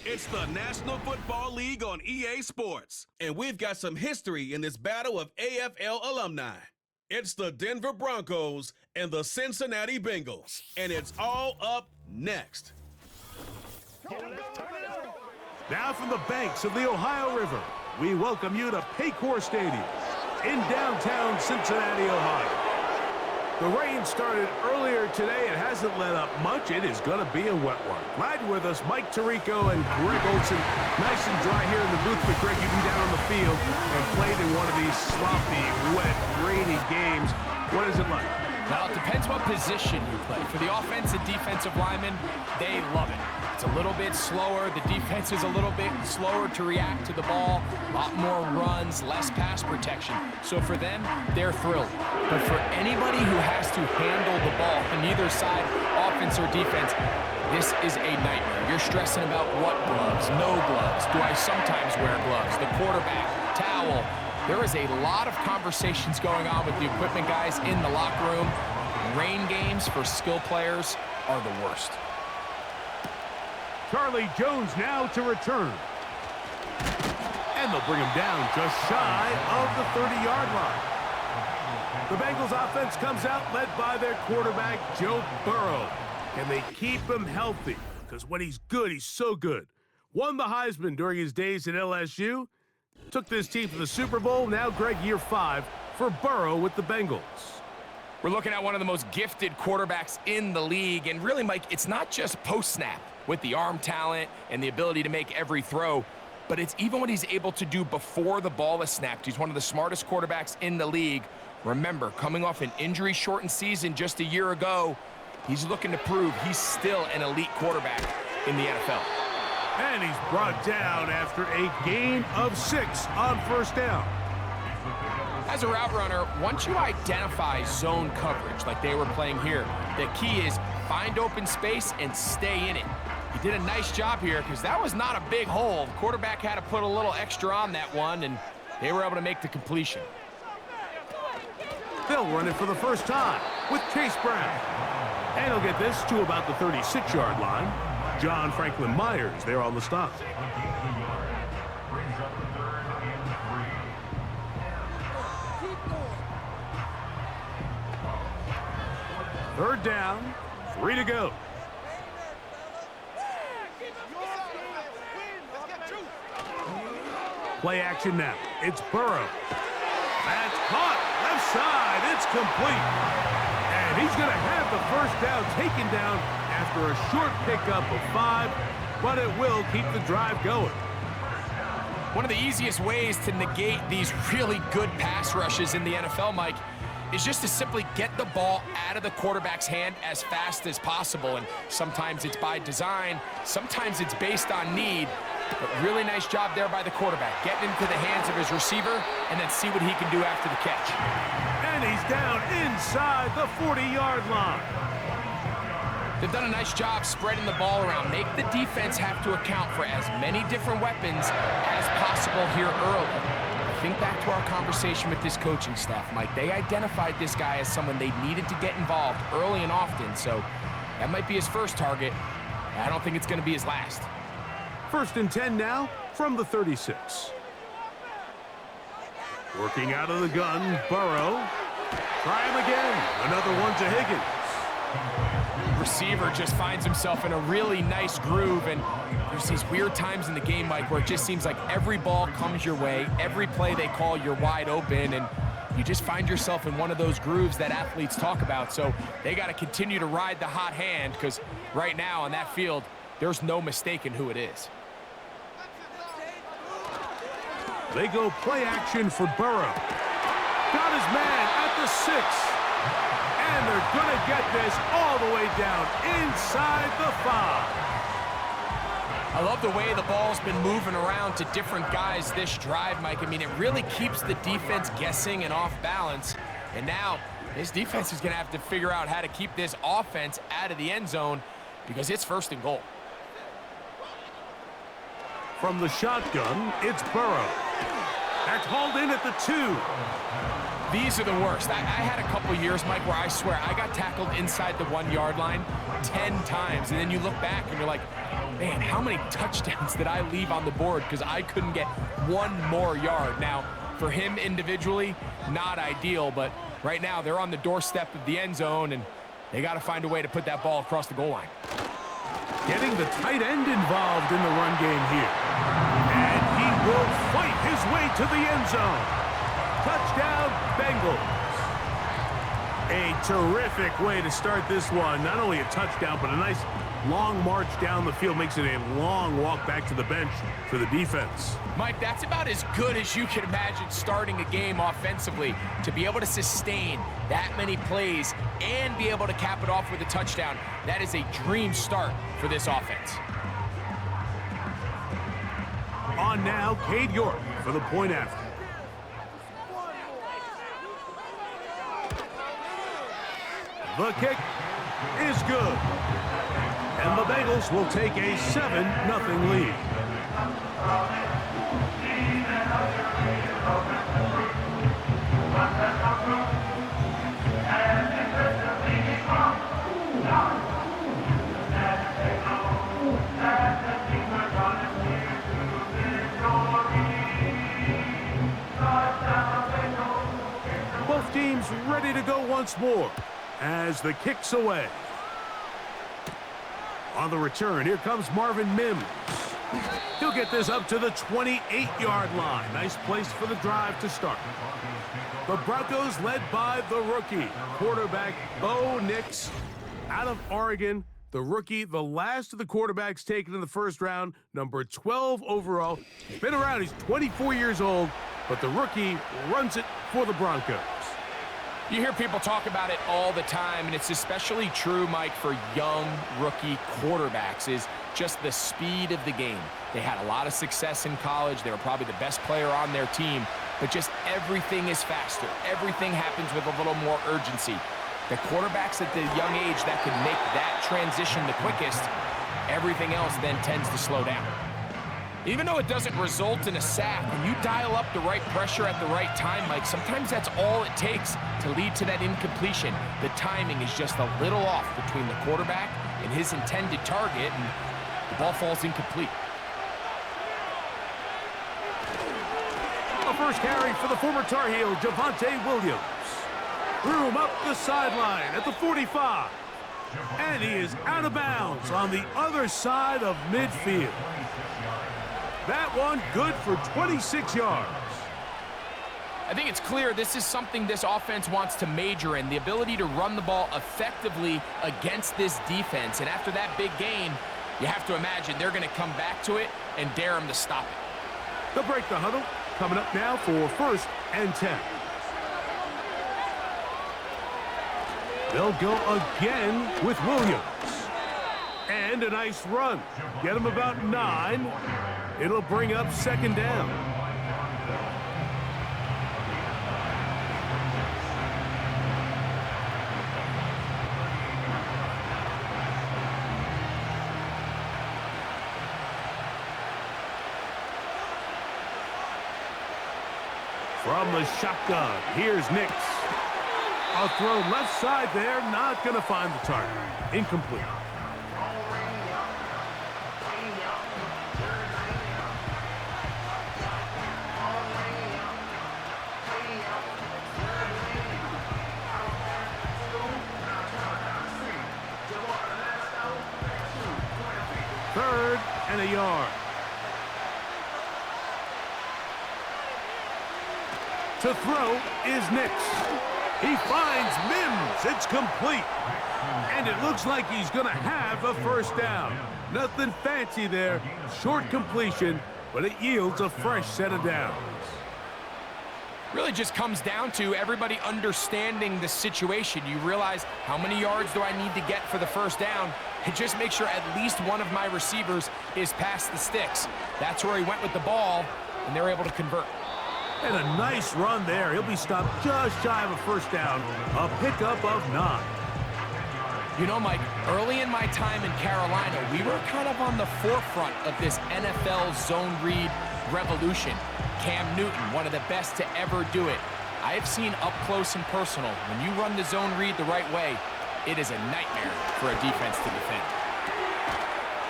It's the National Football League on EA Sports, and we've got some history in this battle of AFL alumni. It's the Denver Broncos and the Cincinnati Bengals, and it's all up next. Now from the banks of the Ohio River, we welcome you to Paycor Stadium in downtown Cincinnati, Ohio. The rain started earlier today. It hasn't let up much. It is going to be a wet one. Glad you're with us, Mike Tirico and Greg Olson. Nice and dry here in the booth, but Greg, you've been down on the field and played in one of these sloppy, wet, rainy games. What is it like? Well, it depends what position you play. For the offensive and defensive linemen, they love it. It's a little bit slower. The defense is a little bit slower to react to the ball. A lot more runs, less pass protection. So for them, they're thrilled. But for anybody who has to handle the ball on either side, offense or defense, this is a nightmare. You're stressing about what gloves, no gloves. Do I sometimes wear gloves? The quarterback, towel. There is a lot of conversations going on with the equipment guys in the locker room. Rain games for skill players are the worst. Charlie Jones now to return. And they'll bring him down just shy of the 30-yard line. The Bengals offense comes out led by their quarterback, Joe Burrow. Can they keep him healthy? Because when he's good, he's so good. Won the Heisman during his days at LSU. Took this team to the Super Bowl. Now, Greg, year 5 for Burrow with the Bengals. We're looking at one of the most gifted quarterbacks in the league. And really, Mike, it's not just post-snap with the arm talent and the ability to make every throw, but it's even what he's able to do before the ball is snapped. He's one of the smartest quarterbacks in the league. Remember, coming off an injury-shortened season just a year ago, he's looking to prove he's still an elite quarterback in the NFL. And he's brought down after a gain of 6 on first down. As a route runner, once you identify zone coverage like they were playing here, the key is find open space and stay in it. He did a nice job here because that was not a big hole. The quarterback had to put a little extra on that one, and they were able to make the completion. They'll run it for the first time with Chase Brown. And he'll get this to about the 36-yard line. John Franklin Myers there on the stop. Third down, 3 to go. Play action now. It's Burrow. That's caught. Left side. It's complete. And he's going to have the first down taken down after a short pickup of 5, but it will keep the drive going. One of the easiest ways to negate these really good pass rushes in the NFL, Mike, is just to simply get the ball out of the quarterback's hand as fast as possible. And sometimes it's by design, sometimes it's based on need. But really nice job there by the quarterback, getting into the hands of his receiver and then see what he can do after the catch. And he's down inside the 40-yard line. They've done a nice job spreading the ball around. Make the defense have to account for as many different weapons as possible here early. Think back to our conversation with this coaching staff, Mike. They identified this guy as someone they needed to get involved early and often, so that might be his first target. I don't think it's going to be his last. First and 10 now from the 36. Working out of the gun, Burrow. Try him again. Another one to Higgins. Receiver just finds himself in a really nice groove, and there's these weird times in the game, Mike, where it just seems like every ball comes your way, every play they call, you're wide open, and you just find yourself in one of those grooves that athletes talk about. So they got to continue to ride the hot hand, because right now on that field, there's no mistaking who it is. They go play action for Burrow. Got his man at the 6. And they're going to get this all the way down inside the 5. I love the way the ball's been moving around to different guys this drive, Mike. I mean, it really keeps the defense guessing and off balance. And now this defense is going to have to figure out how to keep this offense out of the end zone because it's first and goal. From the shotgun, it's Burrow. That's hauled in at the 2. These are the worst. I had a couple years, Mike, where I swear I got tackled inside the 1-yard line 10 times, and then you look back and you're like, man, how many touchdowns did I leave on the board because I couldn't get one more yard? Now, for him individually, not ideal, but right now they're on the doorstep of the end zone, and they got to find a way to put that ball across the goal line. Getting the tight end involved in the run game here. And he will fight his way to the end zone. Touchdown, Bengals. A terrific way to start this one. Not only a touchdown, but a nice long march down the field. Makes it a long walk back to the bench for the defense. Mike, that's about as good as you can imagine starting a game offensively. To be able to sustain that many plays and be able to cap it off with a touchdown, that is a dream start for this offense. On now, Cade York for the point after. The kick is good. And the Bengals will take a 7-0 lead. Both teams ready to go once more as the kick's away. On the return, here comes Marvin Mims. He'll get this up to the 28-yard line. Nice place for the drive to start. The Broncos led by the rookie, quarterback Bo Nix out of Oregon. The rookie, the last of the quarterbacks taken in the first round, number 12 overall. He's been around, he's 24 years old, but the rookie runs it for the Broncos. You hear people talk about it all the time, and it's especially true, Mike, for young rookie quarterbacks, is just the speed of the game. They had a lot of success in college. They were probably the best player on their team, but just everything is faster. Everything happens with a little more urgency. The quarterbacks at the young age that can make that transition the quickest, everything else then tends to slow down. Even though it doesn't result in a sack, when you dial up the right pressure at the right time, Mike, sometimes that's all it takes to lead to that incompletion. The timing is just a little off between the quarterback and his intended target, and the ball falls incomplete. A first carry for the former Tar Heel, Javonte Williams. Threw him up the sideline at the 45. And he is out of bounds on the other side of midfield. That one good for 26 yards. I think it's clear this is something this offense wants to major in, the ability to run the ball effectively against this defense. And after that big gain, you have to imagine they're going to come back to it and dare them to stop it. They'll break the huddle. Coming up now for 1st and 10. They'll go again with Williams. And a nice run. Get him about 9. It'll bring up 2nd down. From the shotgun, here's Nix. A throw left side there, not going to find the target. Incomplete. Third and a yard. To throw is Nix. He finds Mims. It's complete. And it looks like he's going to have a 1st down. Nothing fancy there. Short completion, but it yields a fresh set of downs. Really just comes down to everybody understanding the situation. You realize, how many yards do I need to get for the 1st down? And just make sure at least one of my receivers is past the sticks. That's where he went with the ball, and they're able to convert. And a nice run there. He'll be stopped just shy of a 1st down. A pickup of 9. You know, Mike, early in my time in Carolina, we were kind of on the forefront of this NFL zone read revolution. Cam Newton, one of the best to ever do it. I have seen up close and personal, when you run the zone read the right way, it is a nightmare for a defense to defend.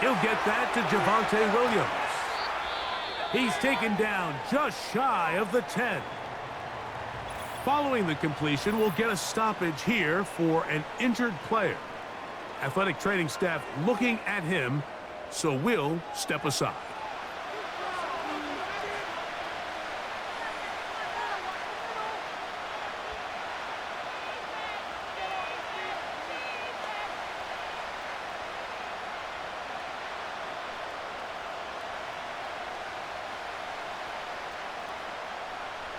He'll get that to Javonte Williams. He's taken down just shy of the 10. Following the completion, we'll get a stoppage here for an injured player. Athletic training staff looking at him, so we'll step aside.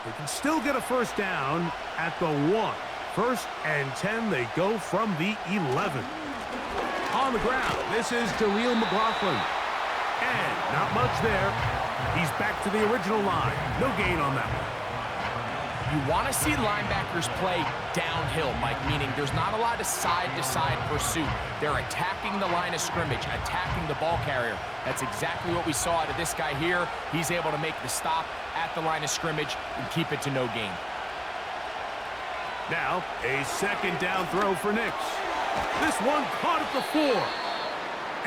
They can still get a first down at the 1. First and 10, they go from the 11. On the ground, this is Jaleel McLaughlin. And not much there. He's back to the original line. No gain on that one. You want to see linebackers play downhill, Mike, meaning there's not a lot of side-to-side pursuit. They're attacking the line of scrimmage, attacking the ball carrier. That's exactly what we saw out of this guy here. He's able to make the stop at the line of scrimmage and keep it to no gain. Now, a second down throw for Nix. This one caught at the 4.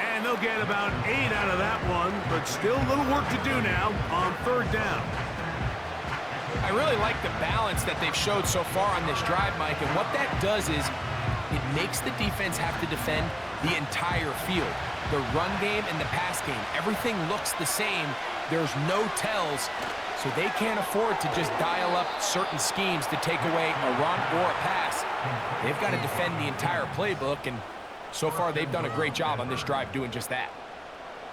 And they'll get about 8 out of that one, but still a little work to do now on third down. I really like the balance that they've showed so far on this drive, Mike, and what that does is it makes the defense have to defend the entire field. The run game and the pass game, everything looks the same. There's no tells, so they can't afford to just dial up certain schemes to take away a run or a pass. They've got to defend the entire playbook, and so far they've done a great job on this drive doing just that.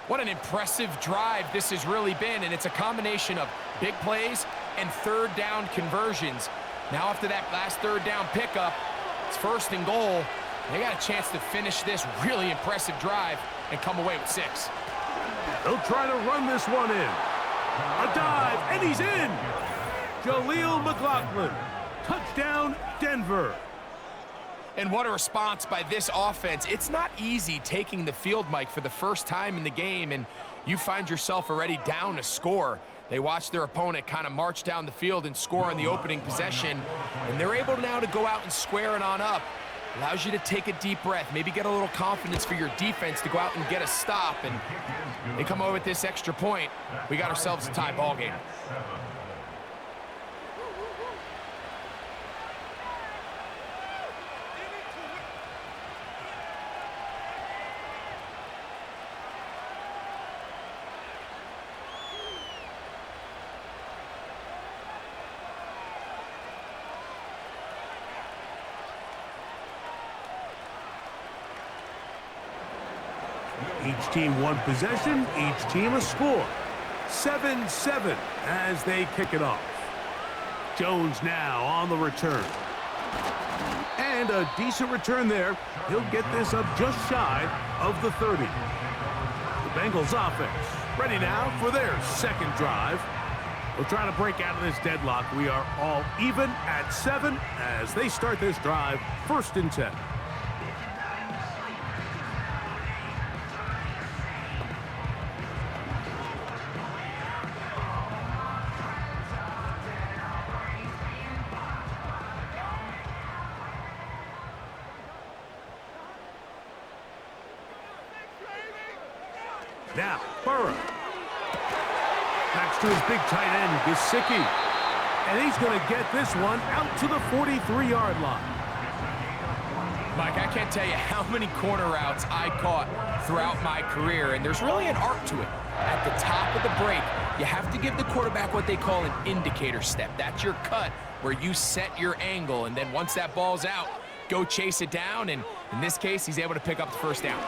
What an impressive drive this has really been, and it's a combination of big plays and third down conversions. Now after that last third down pickup, it's first and goal. They got a chance to finish this really impressive drive and come away with 6. They'll try to run this one in. A dive, and he's in! Jaleel McLaughlin. Touchdown, Denver. And what a response by this offense. It's not easy taking the field, Mike, for the first time in the game, and you find yourself already down a score. They watch their opponent kind of march down the field and score on the opening possession, and they're able now to go out and square it on up. Allows you to take a deep breath, maybe get a little confidence for your defense to go out and get a stop, and they come over with this extra point. We got ourselves a tie ball game. Each team one possession, each team a score. 7-7 as they kick it off. Jones now on the return. And a decent return there. He'll get this up just shy of the 30. The Bengals offense ready now for their second drive. We'll try to break out of this deadlock. We are all even at 7 as they start this drive, 1st and 10. Now, Burrow. Backs to his big tight end, Gesicki. And he's going to get this one out to the 43-yard line. Mike, I can't tell you how many corner routes I caught throughout my career, and there's really an art to it. At the top of the break, you have to give the quarterback what they call an indicator step. That's your cut where you set your angle, and then once that ball's out, go chase it down, and in this case, he's able to pick up the first down.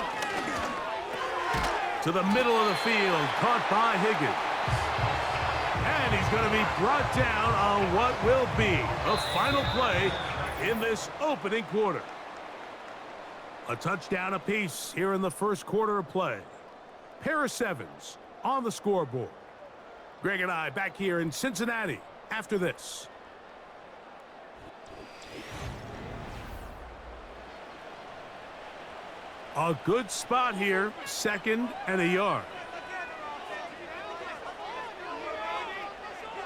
To the middle of the field, caught by Higgins. And he's going to be brought down on what will be the final play in this opening quarter. A touchdown apiece here in the first quarter of play. Pair of 7s on the scoreboard. Greg and I back here in Cincinnati after this. A good spot here, 2nd and a yard.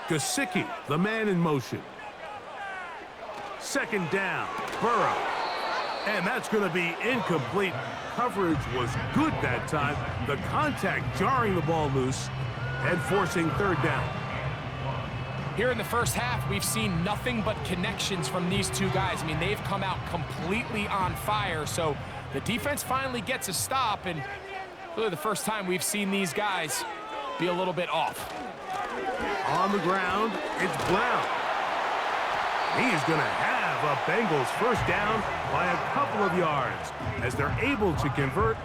Gesicki, the man in motion. 2nd down, Burrow. And that's going to be incomplete. Coverage was good that time. The contact jarring the ball loose and forcing third down. Here in the first half, we've seen nothing but connections from these two guys. I mean, they've come out completely on fire, so the defense finally gets a stop, and really the first time we've seen these guys be a little bit off. On the ground, it's Brown. He is going to have a Bengals first down by a couple of yards as they're able to convert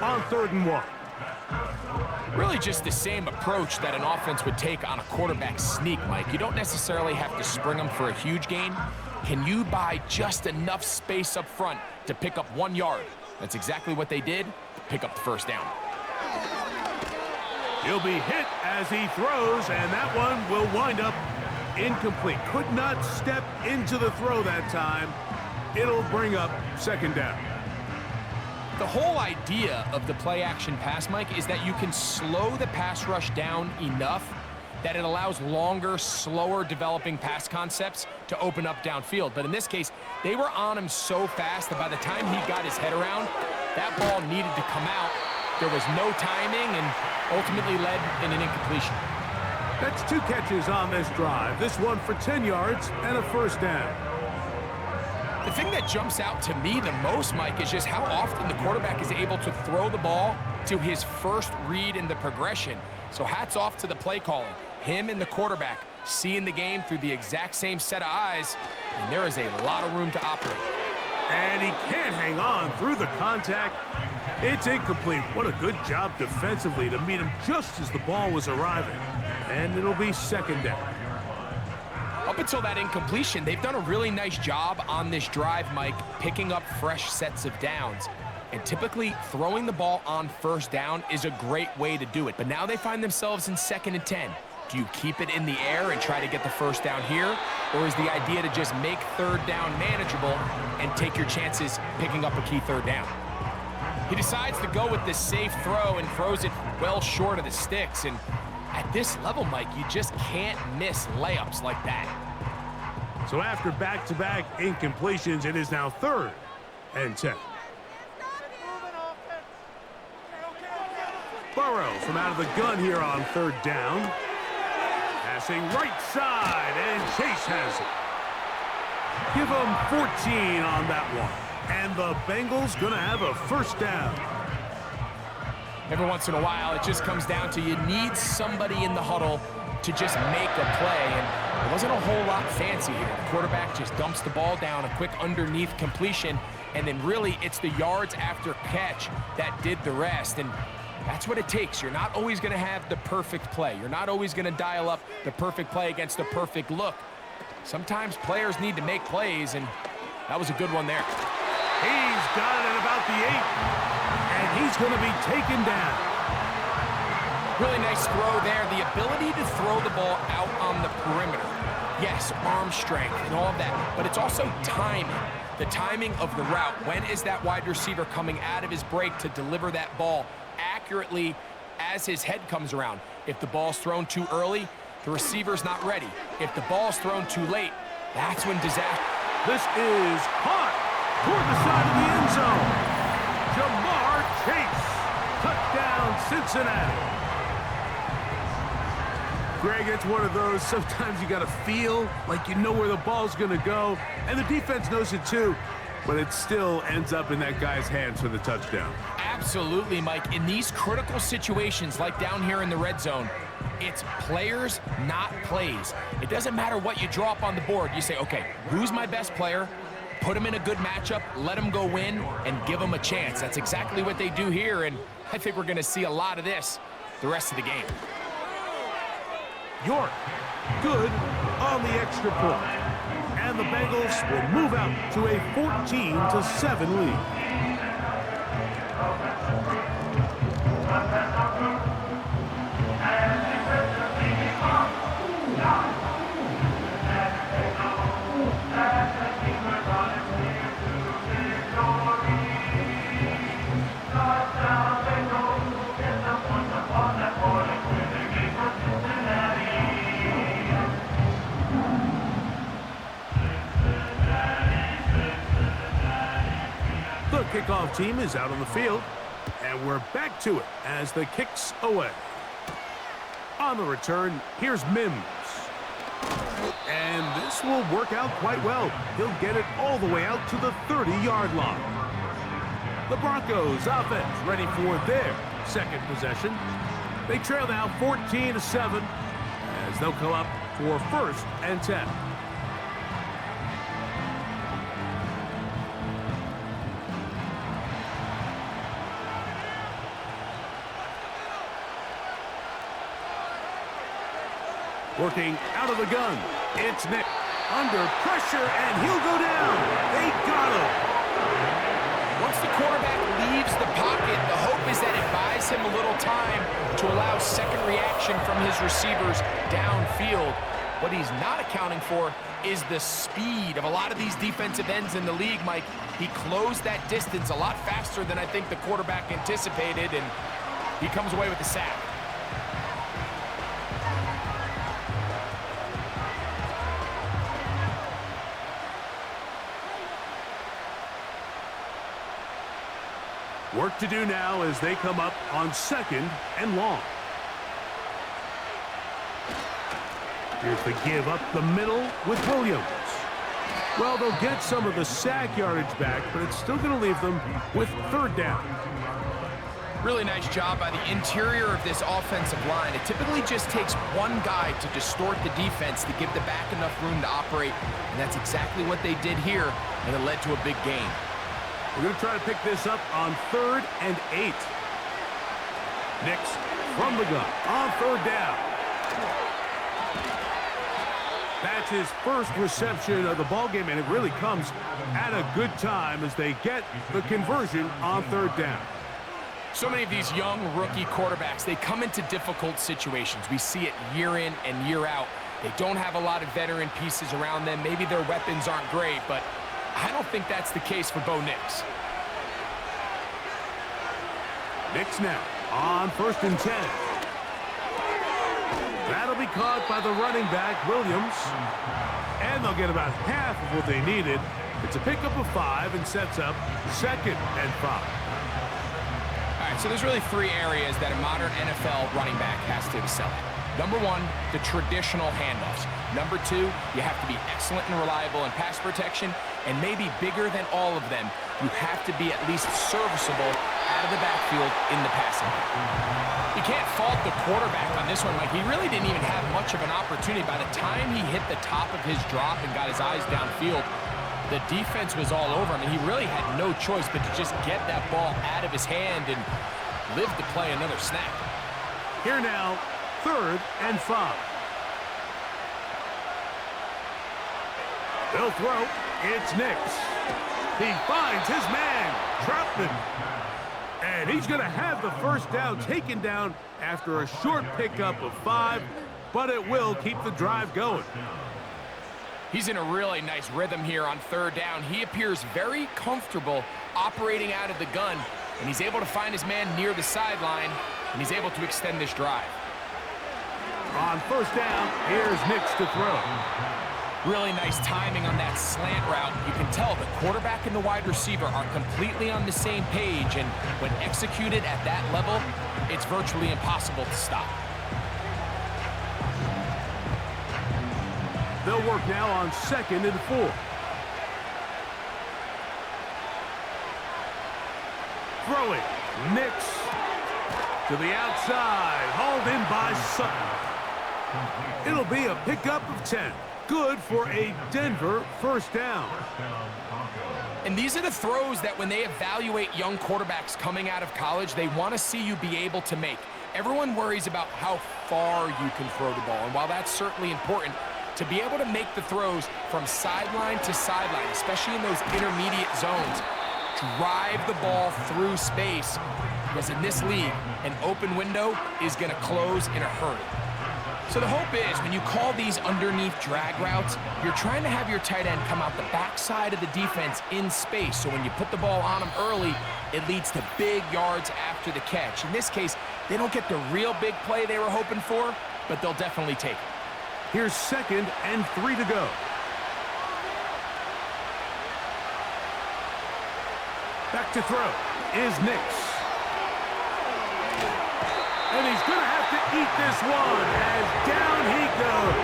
on 3rd and 1. Really just the same approach that an offense would take on a quarterback sneak, Mike. You don't necessarily have to spring them for a huge gain. Can you buy just enough space up front to pick up 1 yard? That's exactly what they did to pick up the first down. He'll be hit as he throws, and that one will wind up incomplete. Could not step into the throw that time. It'll bring up 2nd down. The whole idea of the play-action pass, Mike, is that you can slow the pass rush down enough that it allows longer, slower developing pass concepts to open up downfield. But in this case, they were on him so fast that by the time he got his head around, that ball needed to come out. There was no timing and ultimately led in an incompletion. That's 2 catches on this drive. This one for 10 yards and a first down. The thing that jumps out to me the most, Mike, is just how often the quarterback is able to throw the ball to his first read in the progression. So hats off to the play caller. Him and the quarterback seeing the game through the exact same set of eyes, and there is a lot of room to operate. And he can't hang on through the contact. It's incomplete. What a good job defensively to meet him just as the ball was arriving. And it'll be 2nd down. Up until that incompletion, they've done a really nice job on this drive, Mike, picking up fresh sets of downs. And typically, throwing the ball on 1st down is a great way to do it. But now they find themselves in 2nd and 10. Do you keep it in the air and try to get the first down here? Or is the idea to just make 3rd down manageable and take your chances picking up a key 3rd down? He decides to go with this safe throw and throws it well short of the sticks. And at this level, Mike, you just can't miss layups like that. So after back-to-back incompletions, it is now 3rd and 10. Burrow from out of the gun here on 3rd down. Passing right side, and Chase has it. Give him 14 on that one. And the Bengals going to have a first down. Every once in a while, it just comes down to you need somebody in the huddle to just make a play. And there wasn't a whole lot fancy here. The quarterback just dumps the ball down, a quick underneath completion, and then really it's the yards after catch that did the rest. And that's what it takes. You're not always going to have the perfect play. You're not always going to dial up the perfect play against the perfect look. Sometimes players need to make plays, and that was a good one there. He's got it at about the 8, and he's going to be taken down. Really nice throw there. The ability to throw the ball out on the perimeter. Yes, arm strength and all of that, but it's also timing. The timing of the route. When is that wide receiver coming out of his break to deliver that ball accurately as his head comes around? If the ball's thrown too early, the receiver's not ready. If the ball's thrown too late, that's when disaster. This is caught toward the side of the end zone. Jamar Chase. Touchdown, Cincinnati. Greg, it's one of those, sometimes you got to feel like you know where the ball's going to go, and the defense knows it too, but it still ends up in that guy's hands for the touchdown. Absolutely, Mike. In these critical situations, like down here in the red zone, it's players, not plays. It doesn't matter what you draw up on the board. You say, okay, who's my best player? Put him in a good matchup, let him go win, and give him a chance. That's exactly what they do here, and I think we're going to see a lot of this the rest of the game. York, good on the extra point. And the Bengals will move out to a 14-7 lead. kickoff team is out on the field. And we're back to it as the kick's away. On the return, here's Mims. And this will work out quite well. He'll get it all the way out to the 30-yard line. The Broncos offense ready for their second possession. They trail now 14-7 as they'll come up for 1st and 10. Working out of the gun, it's Nick. Under pressure, and he'll go down. They got him. Once the quarterback leaves the pocket, the hope is that it buys him a little time to allow second reaction from his receivers downfield. What he's not accounting for is the speed of a lot of these defensive ends in the league, Mike. He closed that distance a lot faster than I think the quarterback anticipated, and he comes away with the sack. Work to do now as they come up on 2nd and long. Here's the give up the middle with Williams. Well, they'll get some of the sack yardage back, but it's still going to leave them with 3rd down. Really nice job by the interior of this offensive line. It typically just takes one guy to distort the defense to give the back enough room to operate, and that's exactly what they did here, and it led to a big gain. We're going to try to pick this up on 3rd and 8. Nix from the gun on 3rd down. That's his first reception of the ballgame, and it really comes at a good time as they get the conversion on 3rd down. So many of these young rookie quarterbacks, they come into difficult situations. We see it year in and year out. They don't have a lot of veteran pieces around them. Maybe their weapons aren't great, but I don't think that's the case for Bo Nix. Nix now on 1st and 10. That'll be caught by the running back, Williams. And they'll get about half of what they needed. It's a pickup of 5 and sets up 2nd and 5. All right, so there's really 3 areas that a modern NFL running back has to excel at. Number 1, the traditional handoffs. Number 2, you have to be excellent and reliable in pass protection. And maybe bigger than all of them, you have to be at least serviceable out of the backfield in the passing game. You can't fault the quarterback on this one, Mike. He really didn't even have much of an opportunity. By the time he hit the top of his drop and got his eyes downfield, the defense was all over him, and he really had no choice but to just get that ball out of his hand and live to play another snap. Here now, 3rd and 5. They'll throw. It's Nix. He finds his man, Troutman. And he's going to have the 1st down taken down after a short pickup of 5, but it will keep the drive going. He's in a really nice rhythm here on 3rd down. He appears very comfortable operating out of the gun, and he's able to find his man near the sideline, and he's able to extend this drive. On 1st down, here's Nix to throw. Really nice timing on that slant route. You can tell the quarterback and the wide receiver are completely on the same page, and when executed at that level, it's virtually impossible to stop. They'll work now on 2nd and 4. Throwing. Nix to the outside. Hauled in by Sutton. It'll be a pickup of 10. Good for a Denver 1st down. And these are the throws that when they evaluate young quarterbacks coming out of college, they want to see you be able to make. Everyone worries about how far you can throw the ball. And while that's certainly important, to be able to make the throws from sideline to sideline, especially in those intermediate zones, drive the ball through space, because in this league, an open window is going to close in a hurry. So the hope is when you call these underneath drag routes, you're trying to have your tight end come out the backside of the defense in space. So when you put the ball on them early, it leads to big yards after the catch. In this case, they don't get the real big play they were hoping for, but they'll definitely take it. Here's 2nd and 3 to go. Back to throw is Nix. And he's going to have to eat this one as down he goes.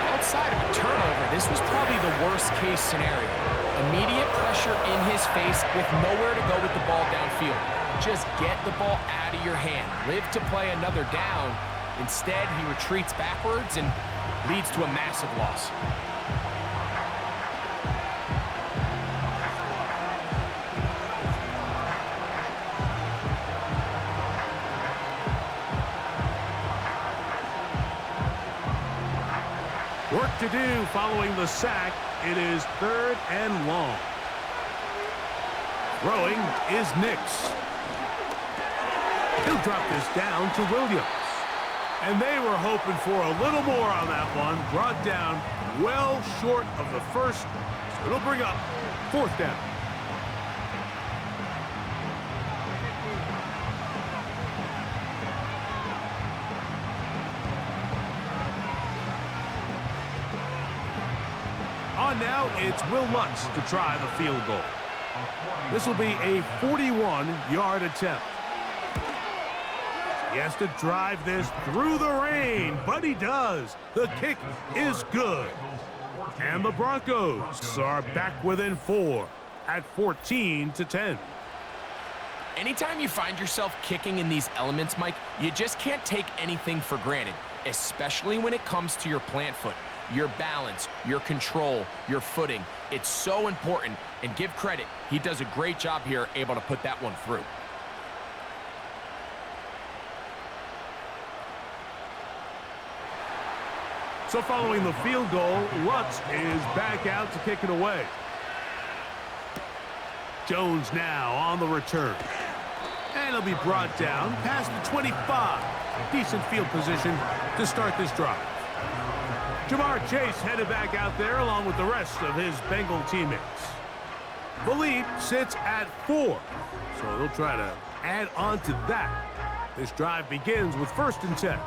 Outside of a turnover, this was probably the worst-case scenario. Immediate pressure in his face with nowhere to go with the ball downfield. Just get the ball out of your hand. Live to play another down. Instead, he retreats backwards and leads to a massive loss. Work to do following the sack. It is 3rd and long. Throwing is Nix. He'll drop this down to Williams. And they were hoping for a little more on that one. Brought down well short of the first. So it'll bring up 4th down. On now, it's Will Lutz to try the field goal. This will be a 41-yard attempt. He has to drive this through the rain, but he does. The kick is good. And the Broncos are back within 4 at 14-10. Anytime you find yourself kicking in these elements, Mike, you just can't take anything for granted, especially when it comes to your plant foot. Your balance, your control, your footing. It's so important, and give credit. He does a great job here, able to put that one through. So following the field goal, Lutz is back out to kick it away. Jones now on the return. And he'll be brought down past the 25. Decent field position to start this drive. Jamar Chase headed back out there along with the rest of his Bengal teammates. The lead sits at 4, so they'll try to add on to that. This drive begins with 1st and 10.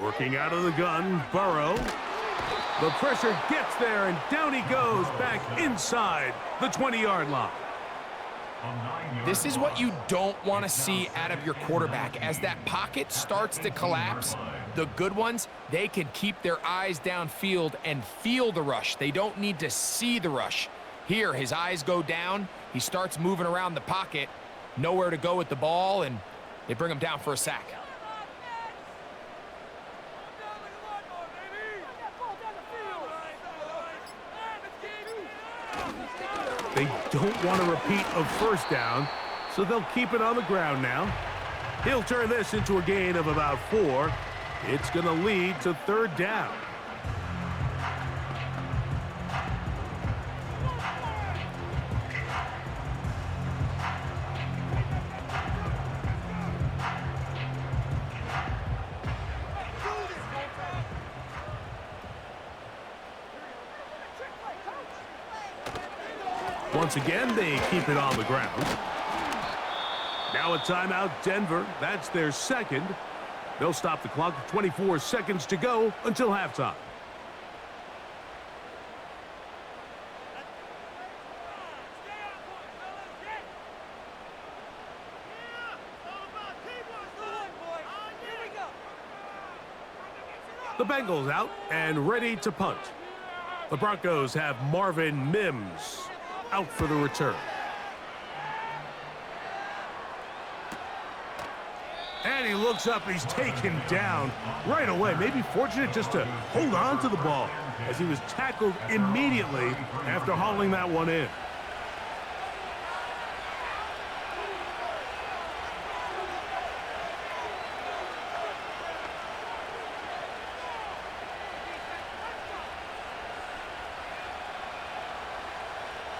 Working out of the gun, Burrow. The pressure gets there, and down he goes back inside the 20-yard line. This is what you don't want to see out of your quarterback. As that pocket starts to collapse, the good ones, they can keep their eyes downfield and feel the rush. They don't need to see the rush. Here, his eyes go down. He starts moving around the pocket, nowhere to go with the ball, and they bring him down for a sack. They don't want a repeat of 1st down, so they'll keep it on the ground now. He'll turn this into a gain of about 4. It's going to lead to 3rd down. Once again, they keep it on the ground. Now a timeout, Denver. That's their 2nd. They'll stop the clock with 24 seconds to go until halftime. The Bengals out and ready to punt. The Broncos have Marvin Mims out for the return. And he looks up, he's taken down right away. Maybe fortunate just to hold on to the ball as he was tackled immediately after hauling that one in.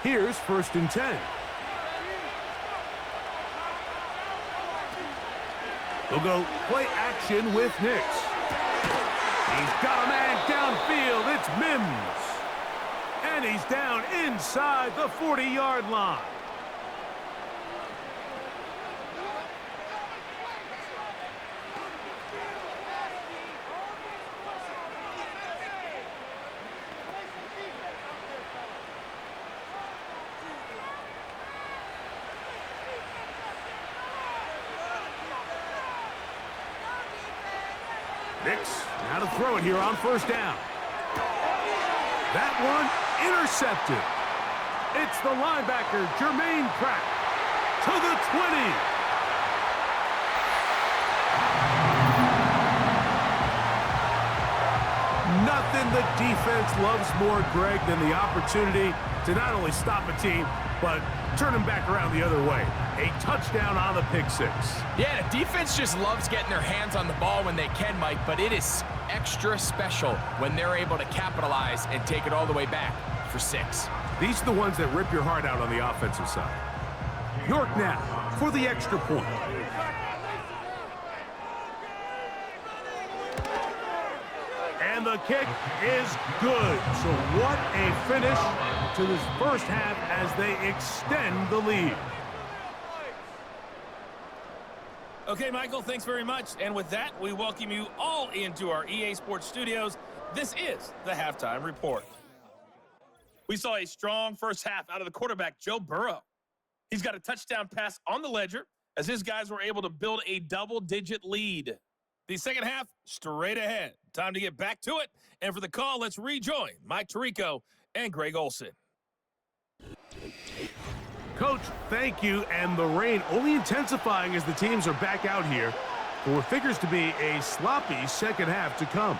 Here's 1st and 10. They'll go play action with Nix. He's got a man downfield. It's Mims. And he's down inside the 40-yard line. Nix, now to throw it here on first down. That one intercepted. It's the linebacker, Jermaine Pratt, to the 20. Nothing the defense loves more, Greg, than the opportunity to not only stop a team, but turn them back around the other way. A touchdown on the pick six. Yeah, the defense just loves getting their hands on the ball when they can, Mike, but it is extra special when they're able to capitalize and take it all the way back for 6. These are the ones that rip your heart out on the offensive side. York now for the extra point. And the kick is good. So what a finish to this first half as they extend the lead. Okay, Michael, thanks very much. And with that, we welcome you all into our EA Sports studios. This is the Halftime Report. We saw a strong first half out of the quarterback, Joe Burrow. He's got a touchdown pass on the ledger as his guys were able to build a double-digit lead. The second half, straight ahead. Time to get back to it. And for the call, let's rejoin Mike Tirico and Greg Olson. Coach, thank you. And the rain only intensifying as the teams are back out here for what figures to be a sloppy second half to come.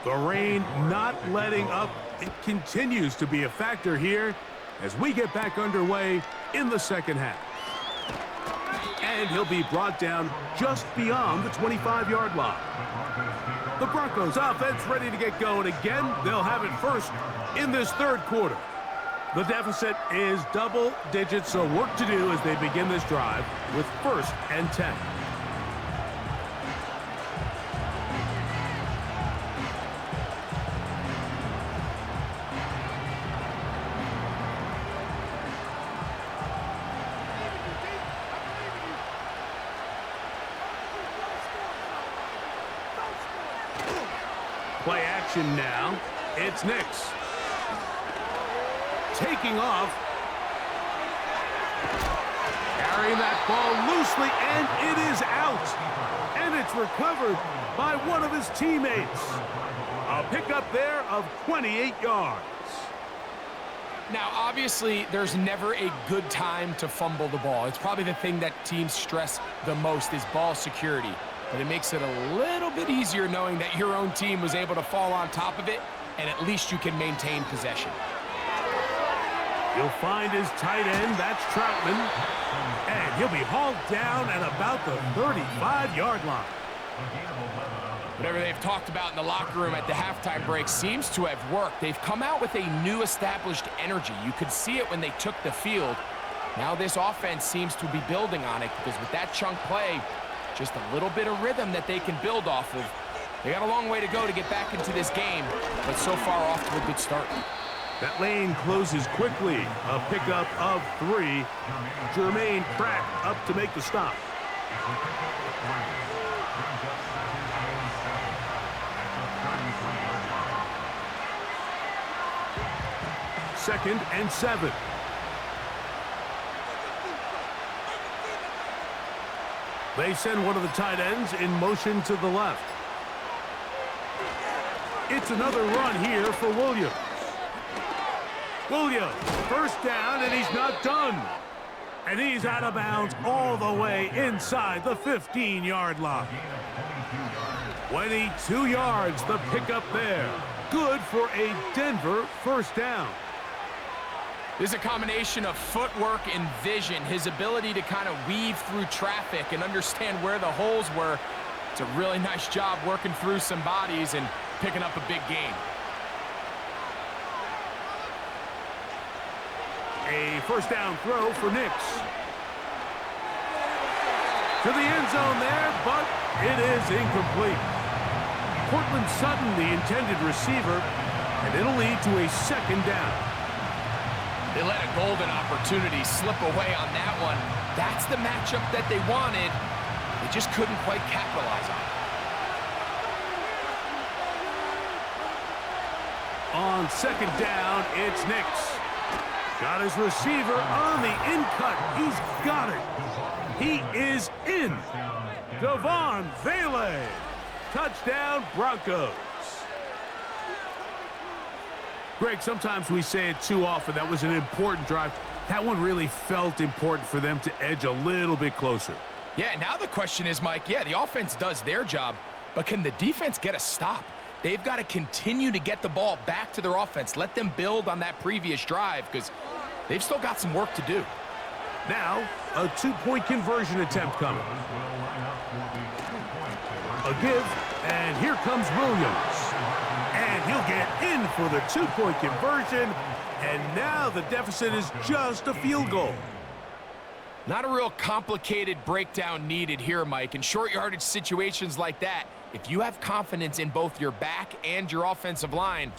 The rain not letting up. It continues to be a factor here as we get back underway in the second half. And he'll be brought down just beyond the 25-yard line. The Broncos offense ready to get going again. They'll have it first in this third quarter. The deficit is double digits, so work to do as they begin this drive with 1st and 10. Play action now. It's Nix. Taking off. Carrying that ball loosely, and it is out. And it's recovered by one of his teammates. A pickup there of 28 yards. Now, obviously, there's never a good time to fumble the ball. It's probably the thing that teams stress the most is ball security. But it makes it a little bit easier knowing that your own team was able to fall on top of it, and at least you can maintain possession. He'll find his tight end, that's Troutman, and he'll be hauled down at about the 35-yard line. Whatever they've talked about in the locker room at the halftime break seems to have worked. They've come out with a new established energy. You could see it when they took the field. Now this offense seems to be building on it because with that chunk play, just a little bit of rhythm that they can build off of. They got a long way to go to get back into this game, but so far off to a good start. That lane closes quickly. A pickup of 3. Jermaine Pratt up to make the stop. Second and 7. They send one of the tight ends in motion to the left. It's another run here for Williams. Williams, first down, and he's not done. And he's out of bounds all the way inside the 15-yard line. 22 yards, the pickup there. Good for a Denver first down. This is a combination of footwork and vision, his ability to kind of weave through traffic and understand where the holes were. It's a really nice job working through some bodies and picking up a big gain. A first down throw for Nix. To the end zone there, but it is incomplete. Cortland Sutton, the intended receiver, and it'll lead to a second down. They let a golden opportunity slip away on that one. That's the matchup that they wanted. They just couldn't quite capitalize on it. On second down, it's Nix. Got his receiver on the in-cut. He's got it. He is in. Devon Vele. Touchdown, Broncos. Greg, sometimes we say it too often. That was an important drive. That one really felt important for them to edge a little bit closer. Yeah, now the question is, Mike, yeah, the offense does their job, but can the defense get a stop? They've got to continue to get the ball back to their offense. Let them build on that previous drive because they've still got some work to do. Now, a two-point conversion attempt coming. A give, and here comes Williams. And he'll get in for the two-point conversion, and now the deficit is just a field goal. Not a real complicated breakdown needed here, Mike. In short yardage situations like that, if you have confidence in both your back and your offensive line,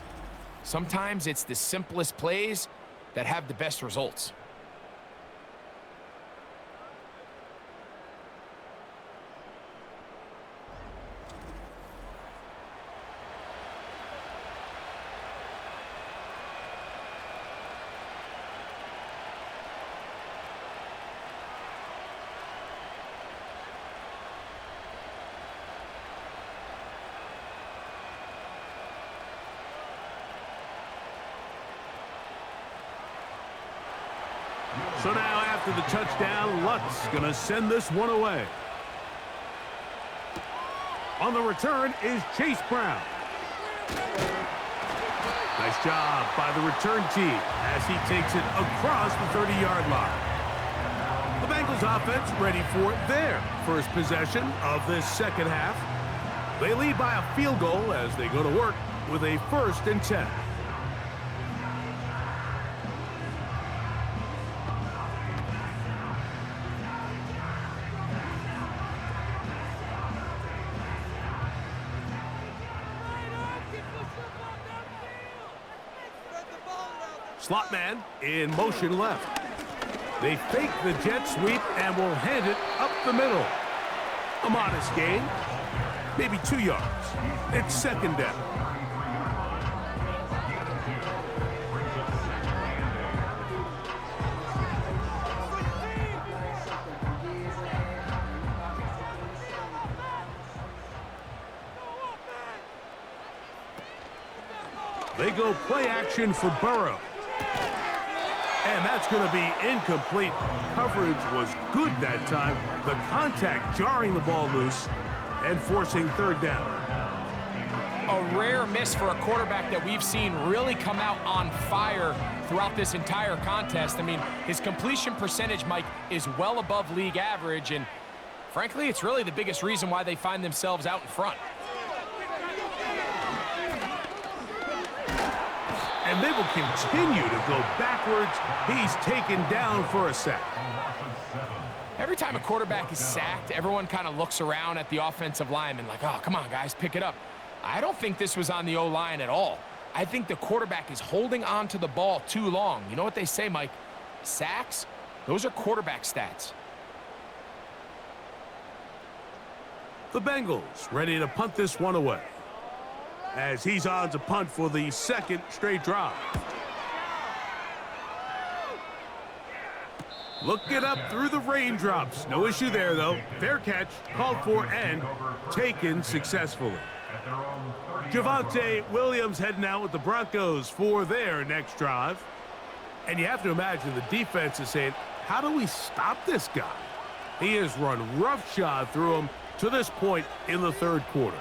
sometimes it's the simplest plays that have the best results. So now after the touchdown, Lutz going to send this one away. On the return is Chase Brown. Nice job by the return team as he takes it across the 30-yard line. The Bengals offense ready for their first possession of this second half. They lead by a field goal as they go to work with a 1st and 10. Slot man in motion left. They fake the jet sweep and will hand it up the middle. A modest gain, maybe 2 yards. It's second down. They go play action for Burrow. And that's going to be incomplete. Coverage was good that time. The contact jarring the ball loose and forcing 3rd down. A rare miss for a quarterback that we've seen really come out on fire throughout this entire contest. I mean, his completion percentage, Mike, is well above league average, and frankly, it's really the biggest reason why they find themselves out in front. And they will continue to go backwards. He's taken down for a sack. Every time a quarterback is sacked, everyone kind of looks around at the offensive lineman like, oh, come on, guys, pick it up. I don't think this was on the O-line at all. I think the quarterback is holding on to the ball too long. You know what they say, Mike? Sacks, those are quarterback stats. The Bengals ready to punt this one away, as he's on to punt for the 2nd straight drive. Looking up through the raindrops. No issue there, though. Fair catch, called for, and taken successfully. Javonte Williams heading out with the Broncos for their next drive. And you have to imagine the defense is saying, how do we stop this guy? He has run roughshod through him to this point in the 3rd quarter.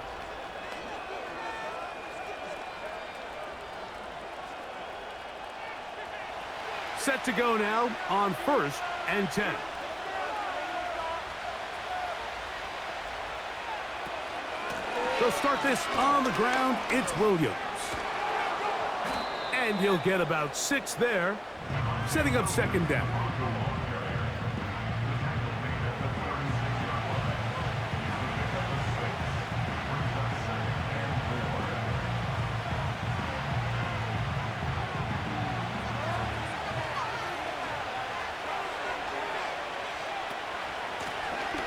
Set to go now on 1st and 10. They'll start this on the ground. It's Williams. And he'll get about 6 there, setting up 2nd down.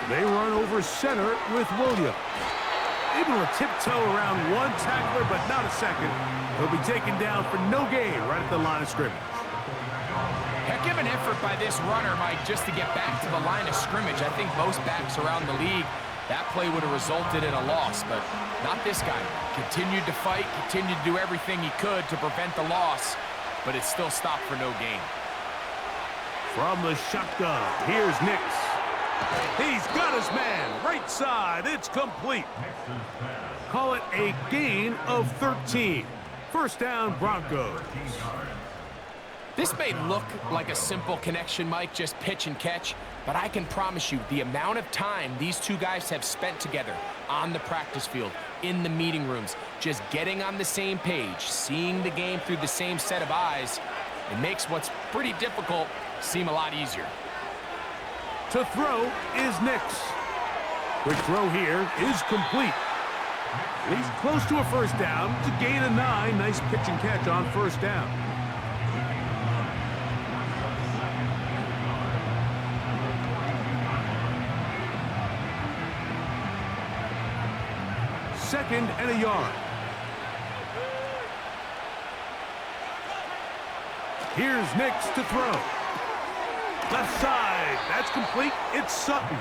They run over center with Williams. able to tiptoe around one tackler, but not a second. He'll be taken down for no gain right at the line of scrimmage. Heck of an effort by this runner, Mike, just to get back to the line of scrimmage. I think most backs around the league, that play would have resulted in a loss, but not this guy. Continued to fight, continued to do everything he could to prevent the loss, but it still stopped for no gain. From the shotgun, here's Nix. He's got his man, right side, it's complete. Call it a gain of 13. First down, Broncos. This may look like a simple connection, Mike, just pitch and catch, but I can promise you the amount of time these two guys have spent together on the practice field, in the meeting rooms, just getting on the same page, seeing the game through the same set of eyes, it makes what's pretty difficult seem a lot easier. To throw is Nix. Quick throw here is complete. He's close to a first down. It's a gain of 9. Nice pitch and catch on first down. Second and a yard. Here's Nix to throw. Left side, that's complete. It's Sutton.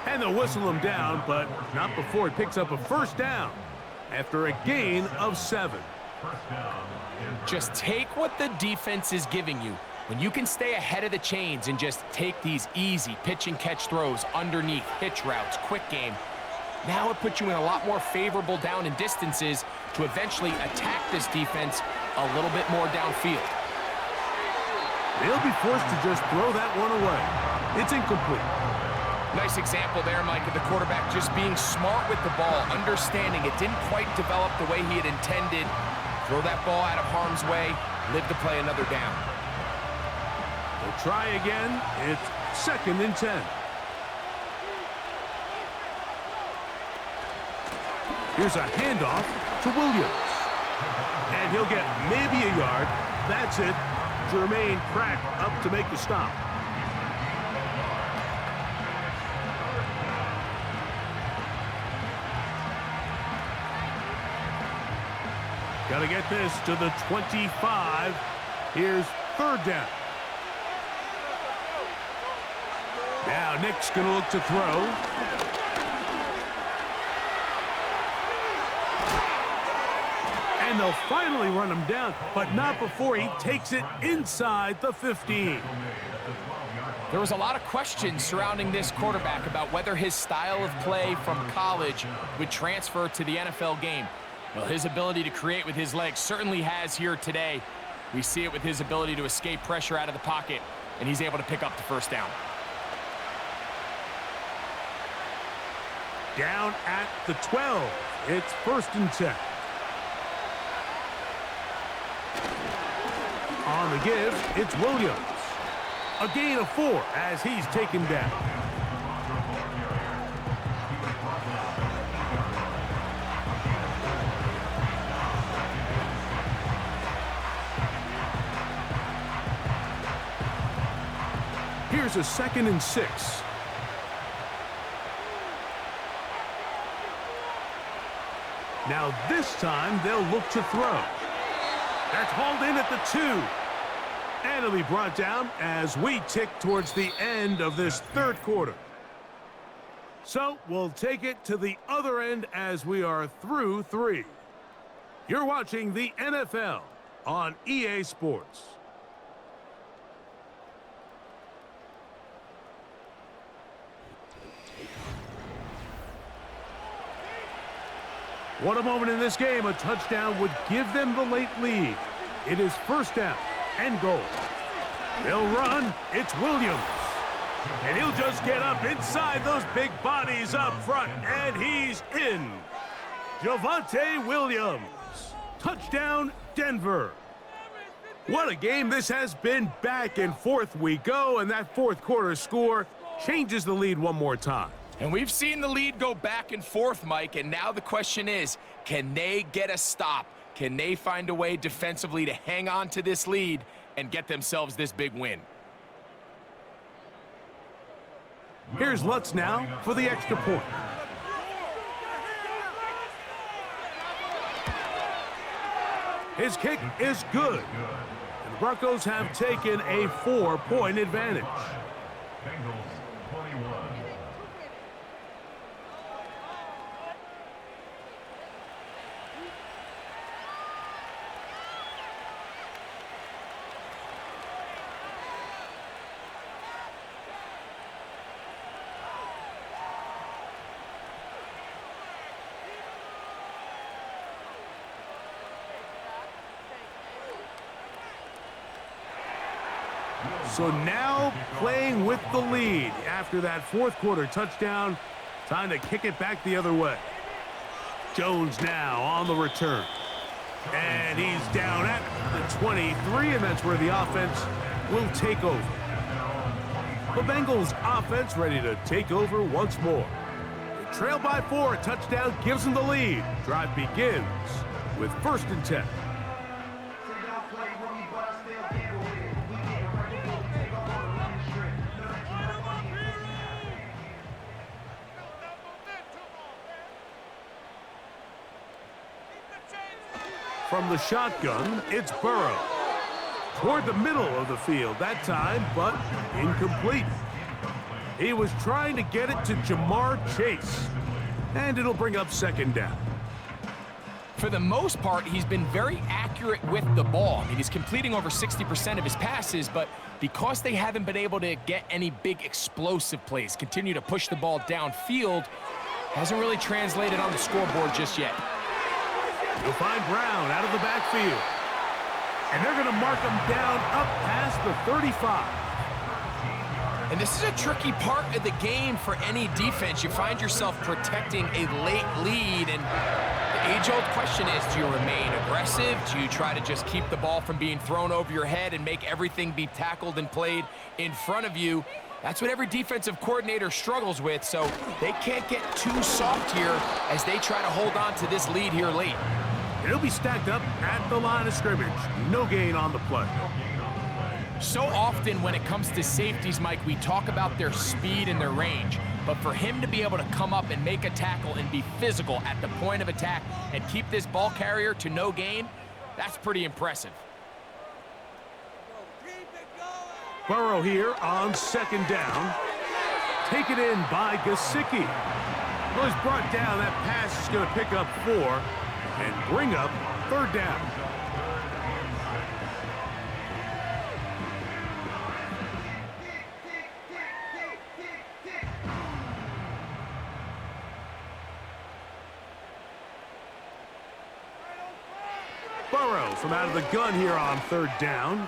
And they'll whistle him down, but not before he picks up a first down after a gain of 7. Just take what the defense is giving you. When you can stay ahead of the chains and just take these easy pitch and catch throws underneath, hitch routes, quick game, now it puts you in a lot more favorable down and distances to eventually attack this defense a little bit more downfield. They'll be forced to just throw that one away. It's incomplete. Nice example there, Mike, of the quarterback just being smart with the ball, understanding it didn't quite develop the way he had intended. Throw that ball out of harm's way, live to play another down. They'll try again. It's second and 10. Here's a handoff to Williams. And he'll get maybe a yard. That's it. Jermaine Pratt up to make the stop. Got to get this to the 25. Here's third down. Now Nick's going to look to throw. And they'll finally run him down, but not before he takes it inside the 15. There was a lot of questions surrounding this quarterback about whether his style of play from college would transfer to the NFL game. Well, his ability to create with his legs certainly has here today. We see it with his ability to escape pressure out of the pocket, and he's able to pick up the first down. Down at the 12. It's first and 10. On the give, it's Williams. A gain of 4 as he's taken down. Here's a second and 6. Now this time they'll look to throw. That's hauled in at the 2. And it'll be brought down as we tick towards the end of this third quarter. So we'll take it to the other end as we are through 3. You're watching the NFL on EA Sports. What a moment in this game. A touchdown would give them the late lead. It is first down and goal. They'll run. It's Williams. And he'll just get up inside those big bodies up front. And he's in. Javonte Williams. Touchdown, Denver. What a game this has been. Back and forth we go. And that fourth quarter score changes the lead one more time. And we've seen the lead go back and forth, Mike, and now the question is, can they get a stop? Can they find a way defensively to hang on to this lead and get themselves this big win? Here's Lutz now for the extra point. His kick is good. And the Broncos have taken a 4-point advantage. Bengals 21. So now playing with the lead after that fourth quarter touchdown. Time to kick it back the other way. Jones now on the return. And he's down at the 23, and that's where the offense will take over. The Bengals offense ready to take over once more. They trail by 4, a touchdown gives them the lead. Drive begins with 1st and 10. From the shotgun, it's Burrow. Toward the middle of the field that time, but incomplete. He was trying to get it to Jamar Chase. And it'll bring up 2nd down. For the most part, he's been very accurate with the ball. I mean, he's completing over 60% of his passes, but because they haven't been able to get any big explosive plays, continue to push the ball downfield, hasn't really translated on the scoreboard just yet. You'll find Brown out of the backfield. And they're going to mark him down up past the 35. And this is a tricky part of the game for any defense. You find yourself protecting a late lead, and the age-old question is, do you remain aggressive? Do you try to just keep the ball from being thrown over your head and make everything be tackled and played in front of you? That's what every defensive coordinator struggles with, so they can't get too soft here as they try to hold on to this lead here late. He'll be stacked up at the line of scrimmage. No gain on the play. So often when it comes to safeties, Mike, we talk about their speed and their range. But for him to be able to come up and make a tackle and be physical at the point of attack and keep this ball carrier to no gain, that's pretty impressive. Burrow here on 2nd down. Taken in by Gesicki. Well, he's brought down. That pass is going to pick up 4 and bring up 3rd down. Burrow from out of the gun here on 3rd down.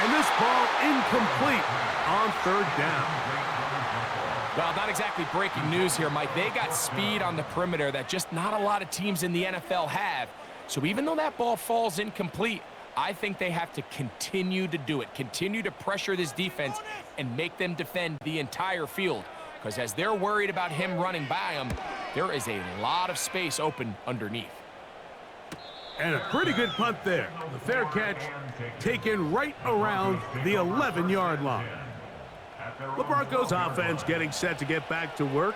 And this ball incomplete on 3rd down. Well, not exactly breaking news here, Mike. They got speed on the perimeter that just not a lot of teams in the NFL have. So even though that ball falls incomplete, I think they have to continue to do it. Continue to pressure this defense and make them defend the entire field. Because as they're worried about him running by them, there is a lot of space open underneath. And a pretty good punt there. The fair catch taken right around the 11-yard line. The Broncos offense getting set to get back to work.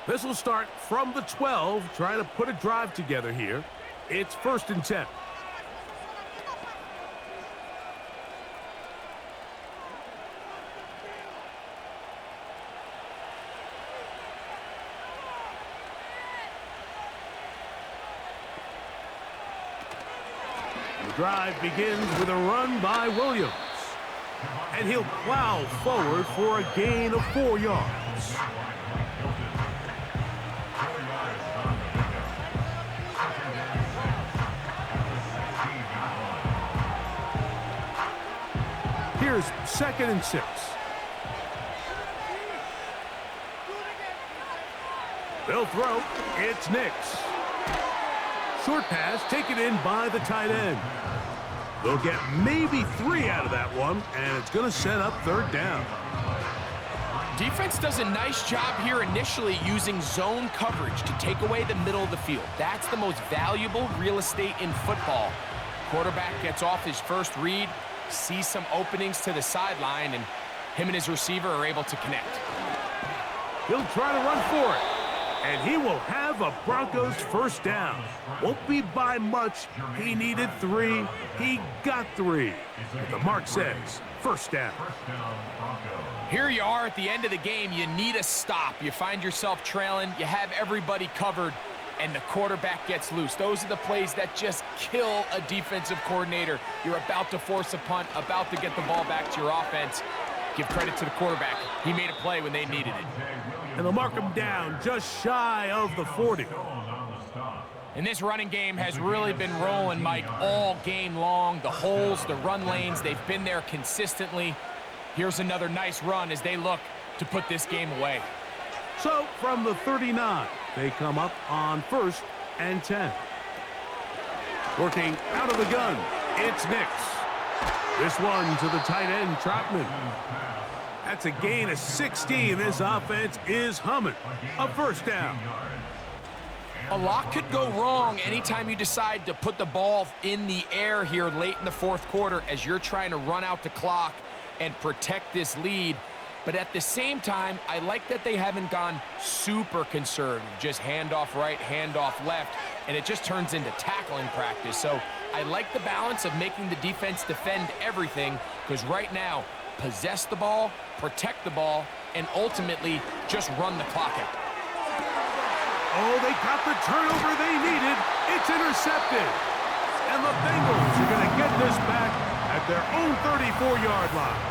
This will start from the 12, trying to put a drive together here. It's 1st and 10. The drive begins with a run by Williams. And he'll plow forward for a gain of 4 yards. Here's 2nd and 6. They'll throw. It's Nix. Short pass taken in by the tight end. They'll get maybe 3 out of that one, and it's going to set up 3rd down. Defense does a nice job here initially using zone coverage to take away the middle of the field. That's the most valuable real estate in football. Quarterback gets off his first read, sees some openings to the sideline, and him and his receiver are able to connect. He'll try to run for it. And he will have a Broncos first down. Won't be by much. He needed 3. He got 3. The mark says first down. Here you are at the end of the game. You need a stop. You find yourself trailing. You have everybody covered, and the quarterback gets loose. Those are the plays that just kill a defensive coordinator. You're about to force a punt, about to get the ball back to your offense. Give credit to the quarterback. He made a play when they needed it. And they'll mark him down just shy of the 40. And this running game has really been rolling, Mike, all game long. The holes, the run lanes, they've been there consistently. Here's another nice run as they look to put this game away. So from the 39, they come up on 1st and 10. Working out of the gun, it's Nix. This one to the tight end, Trotman. That's a gain of 16. This offense is humming. A first down. A lot could go wrong anytime you decide to put the ball in the air here late in the 4th quarter as you're trying to run out the clock and protect this lead. But at the same time, I like that they haven't gone super conservative. Just handoff right, handoff left, and it just turns into tackling practice. So I like the balance of making the defense defend everything, because right now, possess the ball, protect the ball, and ultimately just run the clock out. Oh, they got the turnover they needed. It's intercepted. And the Bengals are going to get this back at their own 34-yard line.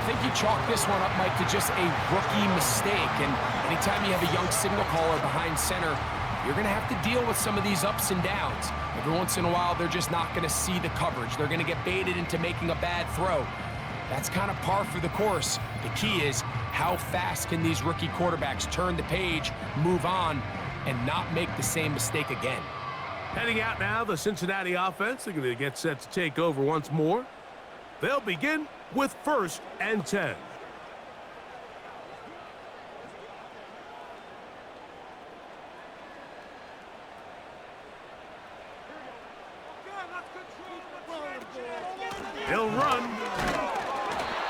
I think you chalk this one up, Mike, to just a rookie mistake. And anytime you have a young signal caller behind center, you're going to have to deal with some of these ups and downs. Every once in a while, they're just not going to see the coverage. They're going to get baited into making a bad throw. That's kind of par for the course. The key is how fast can these rookie quarterbacks turn the page, move on, and not make the same mistake again. Heading out now, the Cincinnati offense. They're going to get set to take over once more. They'll begin with 1st and 10. He'll run.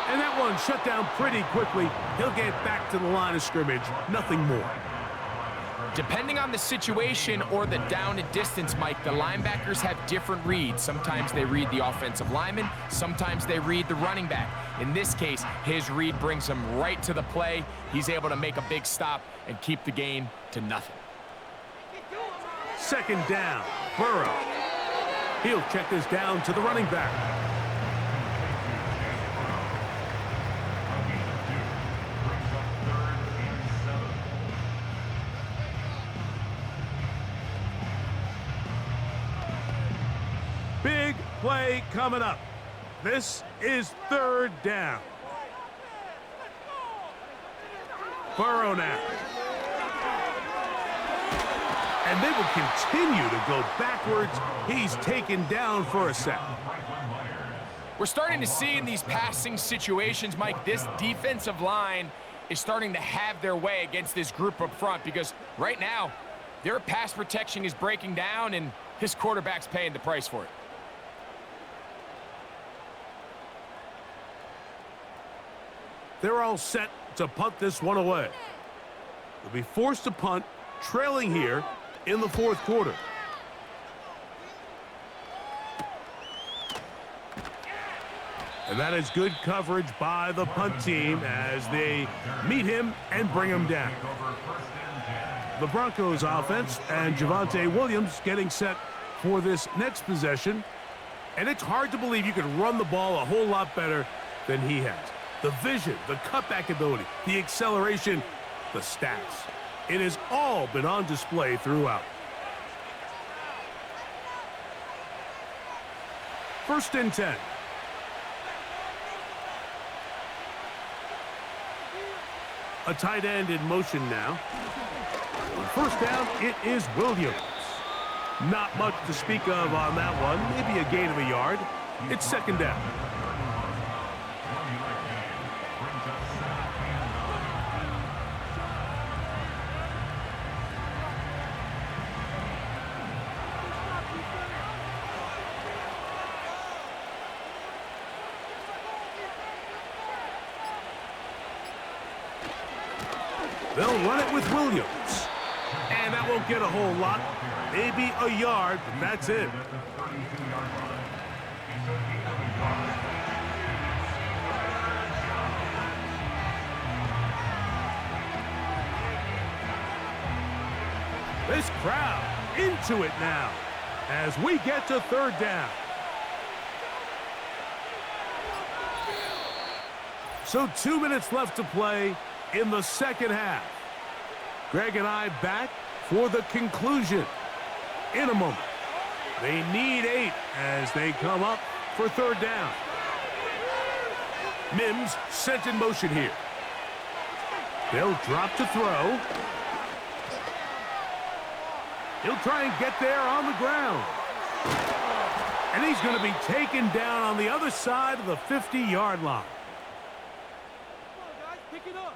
And that one shut down pretty quickly. He'll get back to the line of scrimmage. Nothing more. Depending on the situation or the down and distance, Mike, the linebackers have different reads. Sometimes they read the offensive lineman. Sometimes they read the running back. In this case, his read brings him right to the play. He's able to make a big stop and keep the gain to nothing. 2nd down. Burrow. He'll check this down to the running back. Big play coming up. This is 3rd down. Burrow now. And they will continue to go backwards. He's taken down for a sack. We're starting to see in these passing situations, Mike, this defensive line is starting to have their way against this group up front, because right now, their pass protection is breaking down, and his quarterback's paying the price for it. They're all set to punt this one away. They'll be forced to punt, trailing here in the 4th quarter. And that is good coverage by the punt team as they meet him and bring him down. The Broncos offense and Javonte Williams getting set for this next possession. And it's hard to believe you can run the ball a whole lot better than he has. The vision, the cutback ability, the acceleration, the stats. It has all been on display throughout. 1st and 10. A tight end in motion now. On 1st down, it is Williams. Not much to speak of on that one. Maybe a gain of a yard. It's 2nd down. They'll run it with Williams. And that won't get a whole lot. Maybe a yard, but that's it. This crowd into it now as we get to third down. So 2 minutes left to play in the second half. Greg and I back for the conclusion in a moment. They need 8 as they come up for third down. Mims sent in motion here. They'll drop to throw. He'll try and get there on the ground. And he's going to be taken down on the other side of the 50-yard line. Pick it up.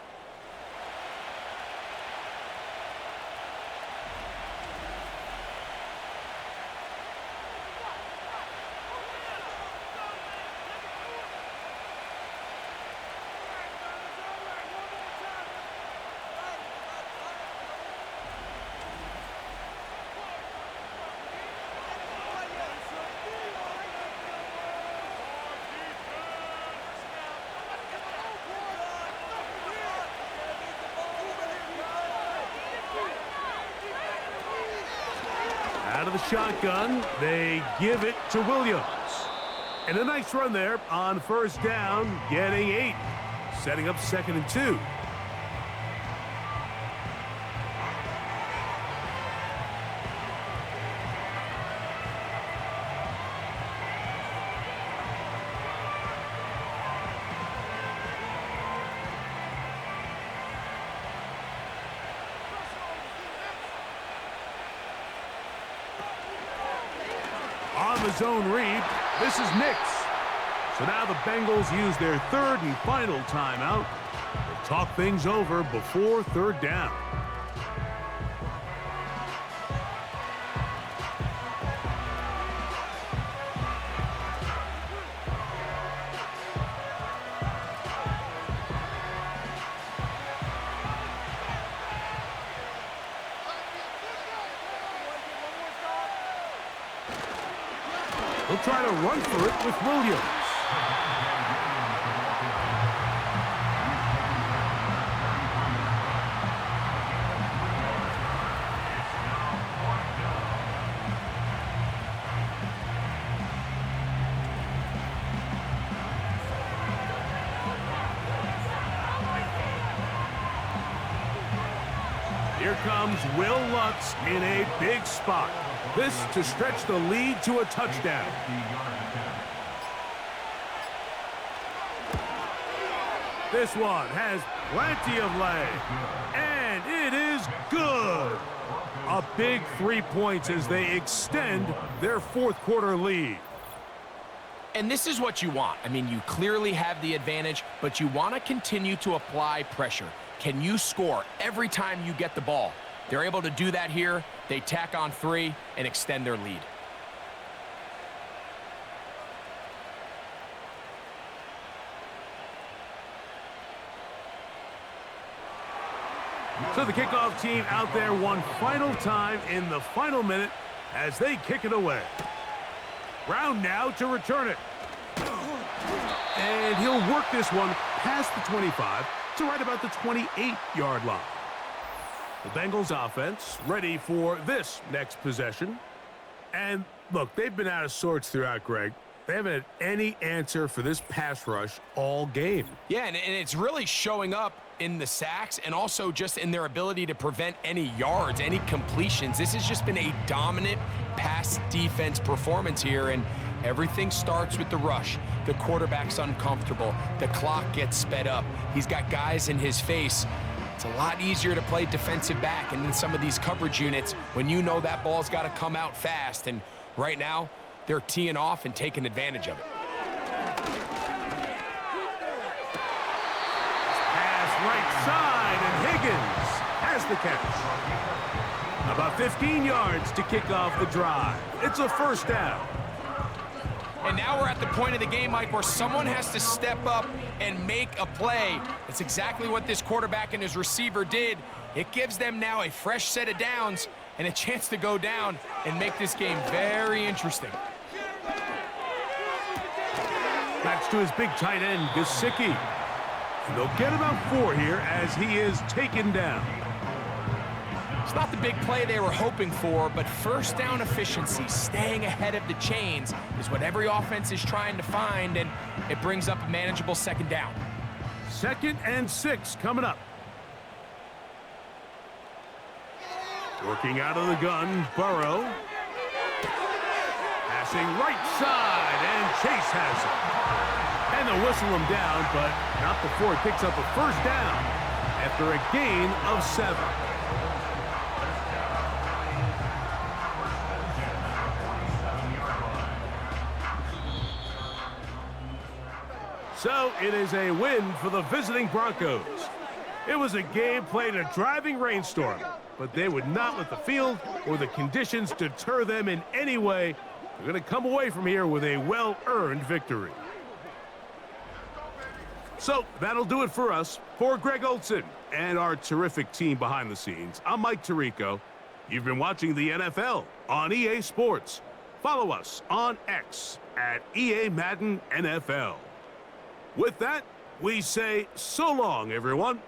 Out of the shotgun, they give it to Williams. And a nice run there on first down, getting 8. Setting up 2nd and 2. On the zone read, this is Nix. So now the Bengals use their third and final timeout to talk things over before third down. He'll try to run for it with Williams. Here comes Will Lutz in a big spot. This to stretch the lead to a touchdown. This one has plenty of leg, and it is good. A big 3 points as they extend their fourth quarter lead. And this is what you want. I mean, you clearly have the advantage, but you want to continue to apply pressure. Can you score every time you get the ball? They're able to do that here. They tack on 3 and extend their lead. So the kickoff team out there one final time in the final minute as they kick it away. Brown now to return it. And he'll work this one past the 25 to right about the 28-yard line. The Bengals offense ready for this next possession. And look, they've been out of sorts throughout, Greg. They haven't had any answer for this pass rush all game. Yeah, and it's really showing up in the sacks and also just in their ability to prevent any yards, any completions. This has just been a dominant pass defense performance here, and everything starts with the rush. The quarterback's uncomfortable. The clock gets sped up. He's got guys in his face. It's a lot easier to play defensive back and in some of these coverage units when you know that ball's got to come out fast. And right now, they're teeing off and taking advantage of it. Pass right side, and Higgins has the catch. About 15 yards to kick off the drive. It's a first down. And now we're at the point of the game, Mike, where someone has to step up and make a play. It's exactly what this quarterback and his receiver did. It gives them now a fresh set of downs and a chance to go down and make this game very interesting. That's to his big tight end, Gesicki. And they'll get about 4 here as he is taken down. It's not the big play they were hoping for, but first down efficiency, staying ahead of the chains, is what every offense is trying to find, and it brings up a manageable second down. 2nd and 6 coming up. Working out of the gun, Burrow. Passing right side, and Chase has it. And they'll whistle him down, but not before he picks up a first down after a gain of 7. So it is a win for the visiting Broncos. It was a game played in a driving rainstorm, but they would not let the field or the conditions deter them in any way. They're going to come away from here with a well-earned victory. So that'll do it for us. For Greg Olson and our terrific team behind the scenes, I'm Mike Tirico. You've been watching the NFL on EA Sports. Follow us on X at EA Madden NFL. With that, we say so long, everyone.